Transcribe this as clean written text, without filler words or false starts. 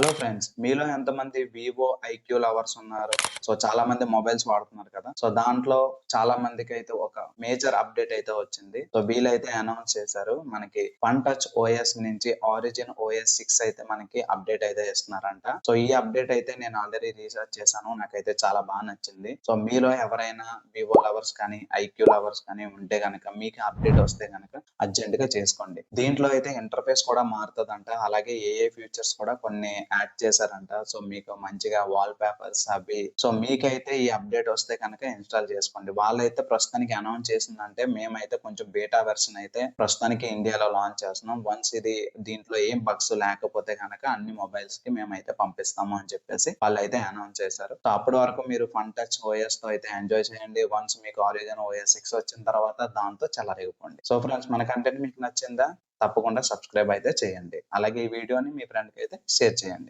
Hello friends, మీలో ఎంతమంది Vivo IQ lovers ఉన్నారు? సో చాలా మంది మొబైల్స్ వాడుతున్నారు కదా. సో దాంట్లో చాలా మందికి అయితే ఒక మేజర్ అప్డేట్ అయితే వచ్చింది. సో వీళ్ళైతే అనౌన్స్ చేశారు, మనకి వన్ టచ్ ఓఎస్ నుంచి ఆరిజిన్ ఓఎస్ 6 అయితే మనకి అప్డేట్ అయితే ఇస్తున్నారంట. సో ఈ అప్డేట్ అయితే నేను ఆల్రెడీ రీసెర్చ్ చేశాను, నాకైతే చాలా బాగా నచ్చింది. సో మీలో ఎవరైనా వివో లవర్స్ కానీ ఐక్యూ లవర్స్ కానీ ఉంటే గనక, మీకు అప్డేట్ వస్తే గనక అర్జెంట్ గా చేసుకోండి. దీంట్లో అయితే ఇంటర్ఫేస్ కూడా మారుతుందంట, అలాగే ఏ ఫీచర్స్ కూడా కొన్ని యాడ్ చేశారంట. సో మీకు మంచిగా వాల్ పేపర్స్ అవి, సో మీకైతే ఈ అప్డేట్ వస్తే కనుక ఇన్స్టాల్ చేసుకోండి. వాళ్ళైతే ప్రస్తుతానికి అనౌన్స్ చేసిందంటే, మేమైతే కొంచెం బీటా వెర్షన్ అయితే ప్రస్తుతానికి ఇండియాలో లాంచ్ చేస్తున్నాం. వన్స్ ఇది దీంట్లో ఏం బగ్స్ లేకపోతే కనుక అన్ని మొబైల్స్ కి మేమైతే పంపిస్తాము అని చెప్పేసి వాళ్ళైతే అనౌన్స్ చేశారు. సో అప్పటి వరకు మీరు ఫన్ టచ్ ఓఎస్ తో అయితే ఎంజాయ్ చేయండి. వన్స్ మీకు ఆరిజిన్ ఓఎస్ 6 వచ్చిన తర్వాత దాంతో చెలరేగిపోండి. సో ఫ్రెండ్స్, మన కంటెంట్ మీకు నచ్చిందా? తప్పకుండా సబ్స్క్రైబ్ అయితే చేయండి. అలాగే ఈ వీడియోని మీ ఫ్రెండ్కి అయితే షేర్ చేయండి.